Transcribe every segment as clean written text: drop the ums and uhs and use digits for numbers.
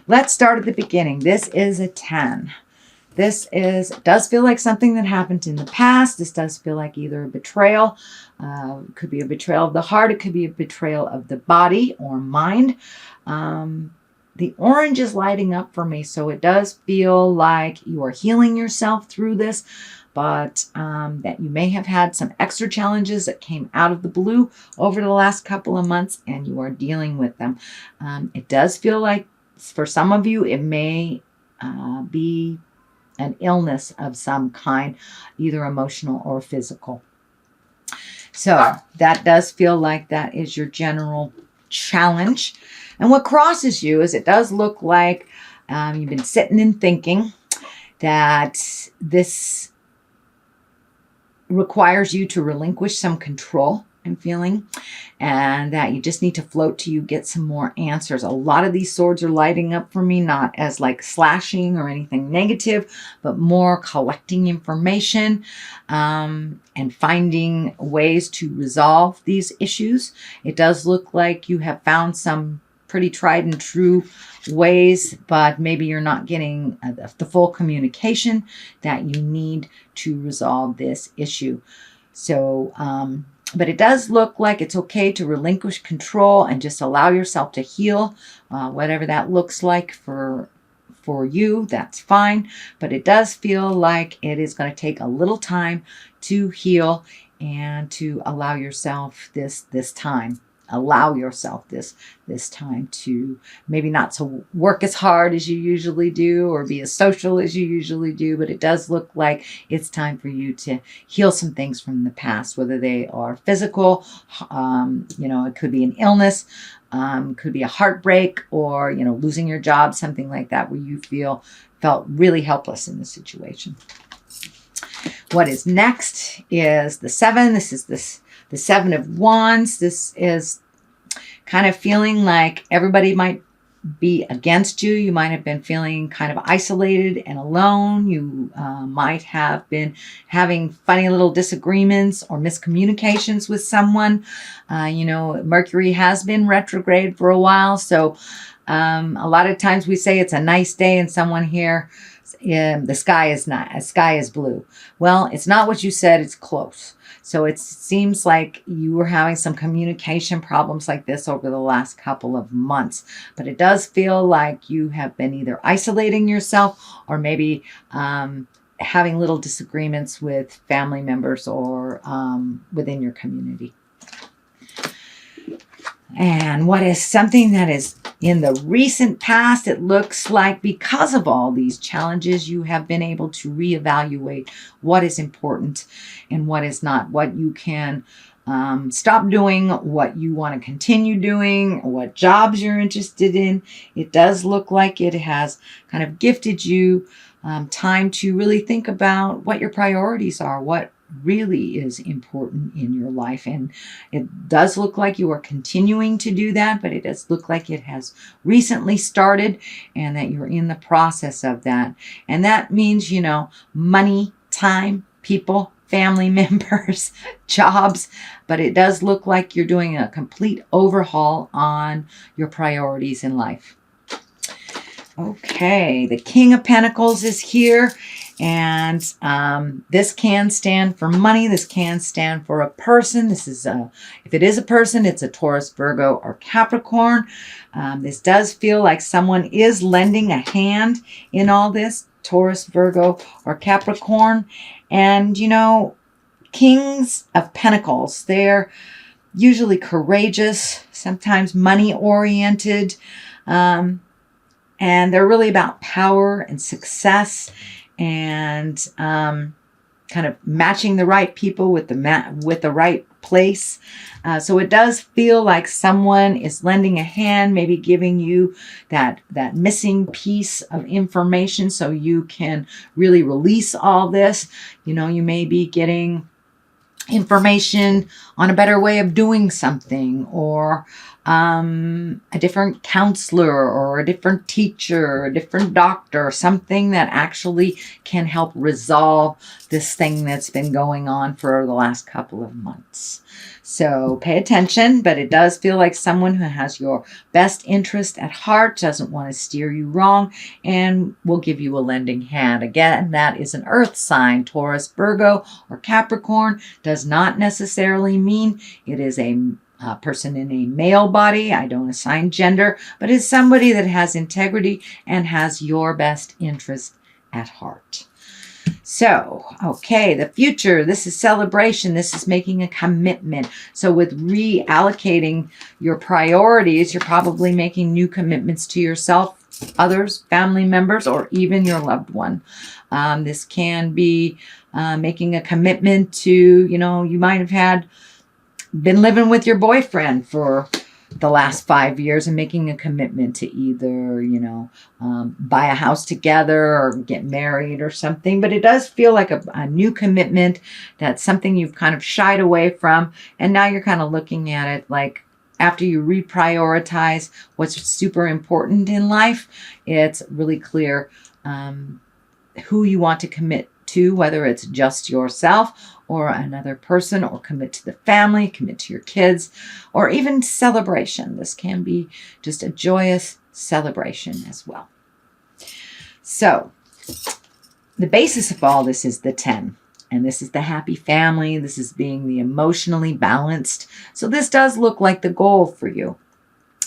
Let's start at the beginning. This is a 10. Does feel like something that happened in the past. This does feel like either a betrayal. It could be a betrayal of the heart. It could be a betrayal of the body or mind. The orange is lighting up for me, so it does feel like you are healing yourself through this, but that you may have had some extra challenges that came out of the blue over the last couple of months, and you are dealing with them. It does feel like for some of you, it may be an illness of some kind, either emotional or physical. So that does feel like that is your general challenge. And what crosses you is it does look like you've been sitting and thinking that this requires you to relinquish some control and feeling, and that you just need to float till you get some more answers. A lot of these swords are lighting up for me, not as like slashing or anything negative, but more collecting information and finding ways to resolve these issues. It does look like you have found some pretty tried and true ways, but maybe you're not getting the full communication that you need to resolve this issue. So, but it does look like it's okay to relinquish control and just allow yourself to heal, whatever that looks like for you, that's fine. But it does feel like it is going to take a little time to heal and to allow yourself this time. Allow yourself this time to maybe not to work as hard as you usually do or be as social as you usually do, but it does look like it's time for you to heal some things from the past, whether they are physical, it could be an illness, could be a heartbreak, or, losing your job, something like that, where you felt really helpless in the situation. What is next is the 7. This is the 7 of Wands. This is kind of feeling like everybody might be against you. You might have been feeling kind of isolated and alone. You might have been having funny little disagreements or miscommunications with someone. Mercury has been retrograde for a while. So a lot of times we say it's a nice day and someone here, the sky is blue. Well, it's not what you said. It's close. So it seems like you were having some communication problems like this over the last couple of months. But it does feel like you have been either isolating yourself or maybe having little disagreements with family members or within your community. And what is something that is in the recent past, it looks like because of all these challenges, you have been able to reevaluate what is important and what is not, what you can stop doing, what you want to continue doing, what jobs you're interested in. It does look like it has kind of gifted you time to really think about what your priorities are, what really is important in your life. And it does look like you are continuing to do that, but it does look like it has recently started and that you're in the process of that. And that means, money, time, people, family members, jobs, but it does look like you're doing a complete overhaul on your priorities in life. Okay, the King of Pentacles is here. And this can stand for money. This can stand for a person. This is if it is a person, it's a Taurus, Virgo, or Capricorn. This does feel like someone is lending a hand in all this, Taurus, Virgo, or Capricorn. And, Kings of Pentacles, they're usually courageous, sometimes money-oriented, and they're really about power and success and kind of matching the right people with the right place. So it does feel like someone is lending a hand, maybe giving you that missing piece of information so you can really release all this. You may be getting information on a better way of doing something, or a different counselor or a different teacher, a different doctor, something that actually can help resolve this thing that's been going on for the last couple of months. So pay attention, but it does feel like someone who has your best interest at heart, doesn't want to steer you wrong, and will give you a lending hand. Again, that is an earth sign. Taurus, Virgo, or Capricorn does not necessarily mean it is a person in a male body. I don't assign gender, but is somebody that has integrity and has your best interest at heart. So, okay, the future, this is celebration. This is making a commitment. So with reallocating your priorities, you're probably making new commitments to yourself, others, family members, or even your loved one. This can be making a commitment to, you might have been living with your boyfriend for the last 5 years and making a commitment to either, buy a house together or get married or something. But it does feel like a new commitment. That's something you've kind of shied away from. And now you're kind of looking at it like after you reprioritize what's super important in life, it's really clear who you want to commit to, whether it's just yourself or another person, or commit to the family, commit to your kids, or even celebration. This can be just a joyous celebration as well. So the basis of all this is the 10. And this is the happy family. This is being the emotionally balanced. So this does look like the goal for you,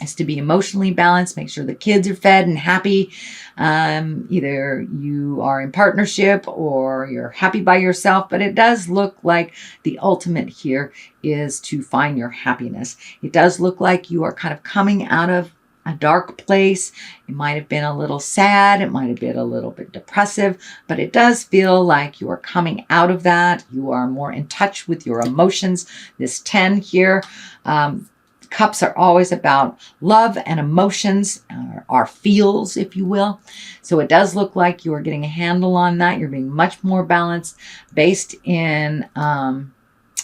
is to be emotionally balanced, make sure the kids are fed and happy. Either you are in partnership or you're happy by yourself, but it does look like the ultimate here is to find your happiness. It does look like you are kind of coming out of a dark place. It might have been a little sad. It might have been a little bit depressive, but it does feel like you are coming out of that. You are more in touch with your emotions. This 10 here, cups are always about love and emotions, our feels, if you will. So it does look like you are getting a handle on that. You're being much more balanced based in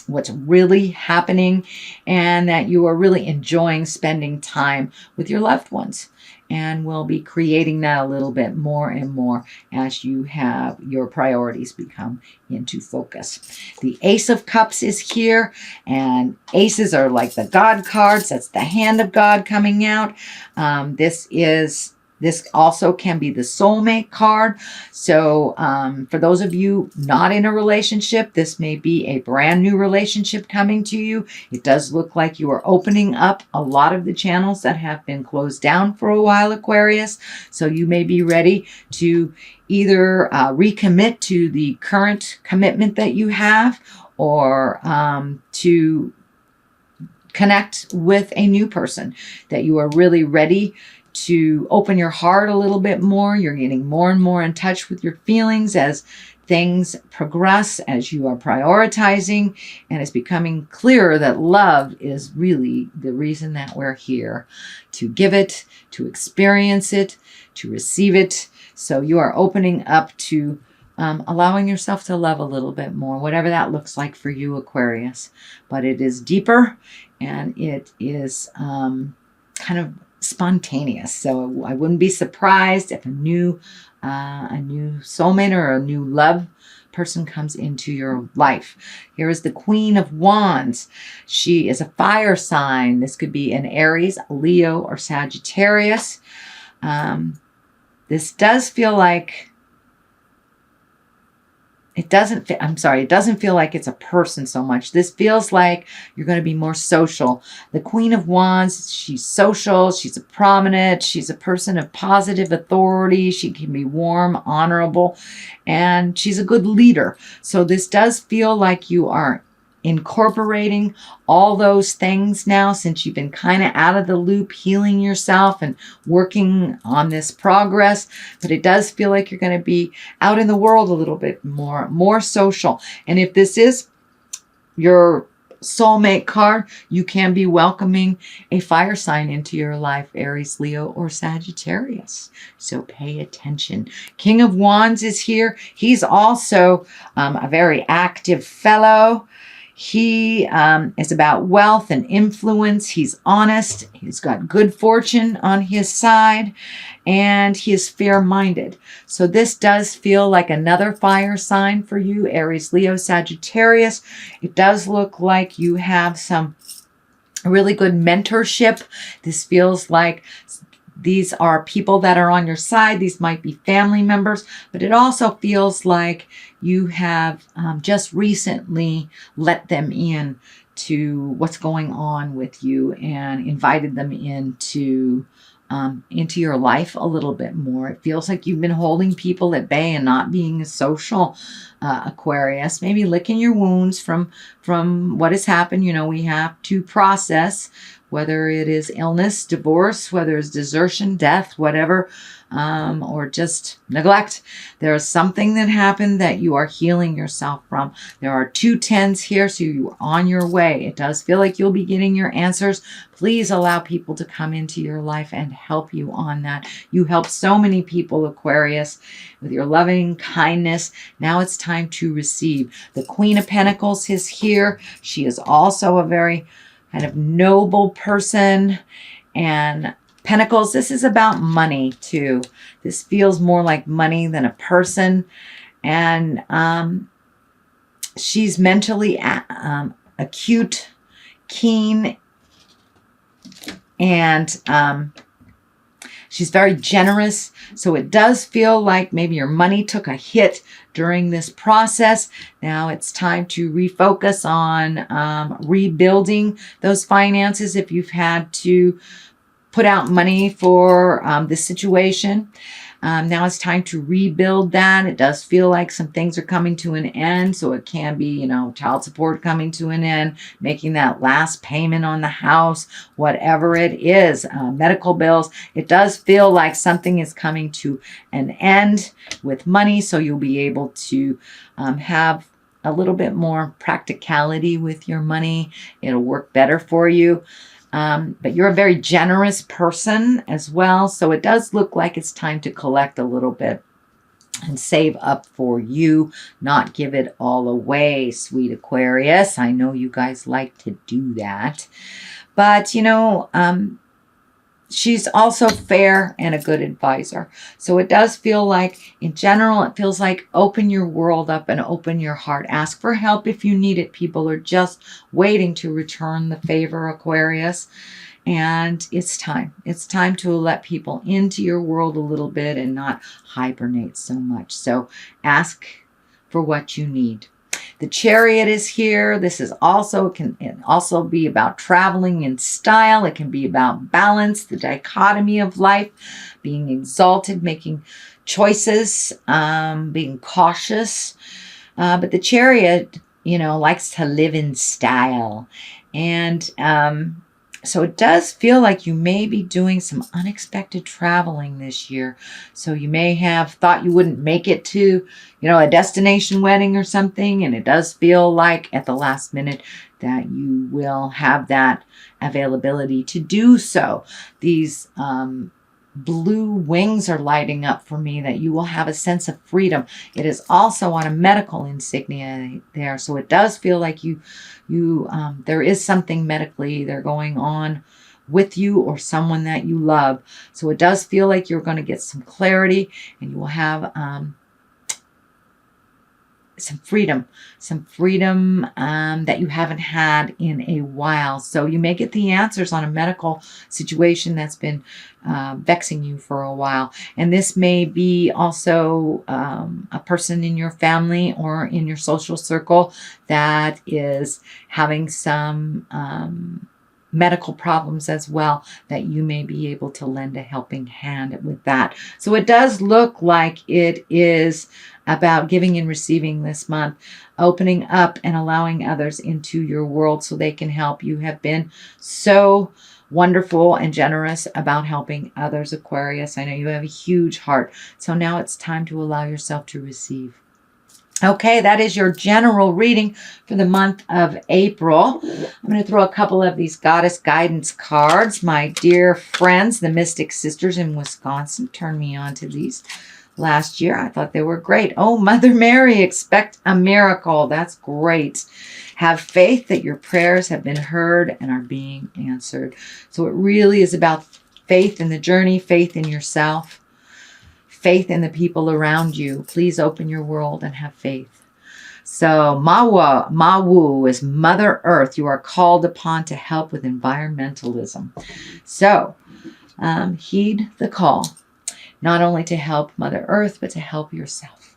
what's really happening, and that you are really enjoying spending time with your loved ones. And we'll be creating that a little bit more and more as you have your priorities become into focus. The Ace of Cups is here, and aces are like the God cards. That's the hand of God coming out. This also can be the soulmate card. So for those of you not in a relationship, this may be a brand new relationship coming to you. It does look like you are opening up a lot of the channels that have been closed down for a while, Aquarius. So you may be ready to either recommit to the current commitment that you have, or to connect with a new person, that you are really ready to open your heart a little bit more. You're getting more and more in touch with your feelings as things progress, as you are prioritizing, and it's becoming clearer that love is really the reason that we're here, to give it, to experience it, to receive it. So you are opening up to allowing yourself to love a little bit more, whatever that looks like for you, Aquarius. But it is deeper, and it is kind of spontaneous. So I wouldn't be surprised if a new soulmate or a new love person comes into your life. Here is the Queen of Wands. She is a fire sign. This could be an Aries, Leo, or Sagittarius. This does feel like it doesn't feel like it's a person so much. This feels like you're going to be more social. The Queen of Wands, she's social, she's a prominent, she's a person of positive authority. She can be warm, honorable, and she's a good leader. So this does feel like you are incorporating all those things now, since you've been kind of out of the loop, healing yourself and working on this progress. But it does feel like you're going to be out in the world a little bit more social. And if this is your soulmate card, you can be welcoming a fire sign into your life, Aries, Leo, or Sagittarius. So pay attention. King of Wands is here. He's also a very active fellow. He is about wealth and influence. He's honest. He's got good fortune on his side, and he is fair-minded. So this does feel like another fire sign for you, Aries, Leo, Sagittarius. It does look like you have some really good mentorship. This feels like these are people that are on your side. These might be family members, but it also feels like you have just recently let them in to what's going on with you and invited them into your life a little bit more. It feels like you've been holding people at bay and not being a social Aquarius, maybe licking your wounds from what has happened. You know, we have to process whether it is illness, divorce, whether it's desertion, death, whatever, or just neglect. There is something that happened that you are healing yourself from. There are 2 10s here, so you're on your way. It does feel like you'll be getting your answers. Please allow people to come into your life and help you on that. You help so many people, Aquarius, with your loving kindness. Now it's time to receive. The Queen of Pentacles is here. She is also a very kind of noble person. And Pentacles, this is about money too. This feels more like money than a person. And she's mentally acute, keen, and she's very generous. So it does feel like maybe your money took a hit during this process. Now it's time to refocus on rebuilding those finances if you've had to put out money for this situation. Now it's time to rebuild that. It does feel like some things are coming to an end. So it can be, you know, child support coming to an end, making that last payment on the house, whatever it is, medical bills. It does feel like something is coming to an end with money. So you'll be able to have a little bit more practicality with your money. It'll work better for you. But you're a very generous person as well. So it does look like it's time to collect a little bit and save up for you, not give it all away, sweet Aquarius. I know you guys like to do that. But, you know, she's also fair and a good advisor. So it does feel like, in general, it feels like open your world up and open your heart. Ask for help if you need it. People are just waiting to return the favor, Aquarius. And it's time. It's time to let people into your world a little bit and not hibernate so much. So ask for what you need. The Chariot is here. This is also can also be about traveling in style. It can be about balance, the dichotomy of life, being exalted, making choices, being cautious. But the Chariot, you know, likes to live in style. And so it does feel like you may be doing some unexpected traveling this year. So you may have thought you wouldn't make it to, you know, a destination wedding or something. And it does feel like at the last minute that you will have that availability to do so. These blue wings are lighting up for me, that you will have a sense of freedom. It is also on a medical insignia there. So it does feel like there is something medically either going on with you or someone that you love. So it does feel like you're going to get some clarity, and you will have some freedom that you haven't had in a while. So you may get the answers on a medical situation that's been vexing you for a while. And this may be also a person in your family or in your social circle that is having some medical problems as well, that you may be able to lend a helping hand with that. So it does look like it is about giving and receiving this month, opening up and allowing others into your world so they can help. You have been so wonderful and generous about helping others, Aquarius. I know you have a huge heart. So now it's time to allow yourself to receive. Okay, that is your general reading for the month of April. I'm going to throw a couple of these Goddess Guidance cards. My dear friends, the Mystic Sisters in Wisconsin, turn me on to these. last year. I thought they were great. Oh, Mother Mary, expect a miracle. That's great. Have faith that your prayers have been heard and are being answered. So it really is about faith in the journey, faith in yourself, faith in the people around you. Please open your world and have faith. So Mawu is Mother Earth. You are called upon to help with environmentalism. So heed the call, not only to help Mother Earth, but to help yourself.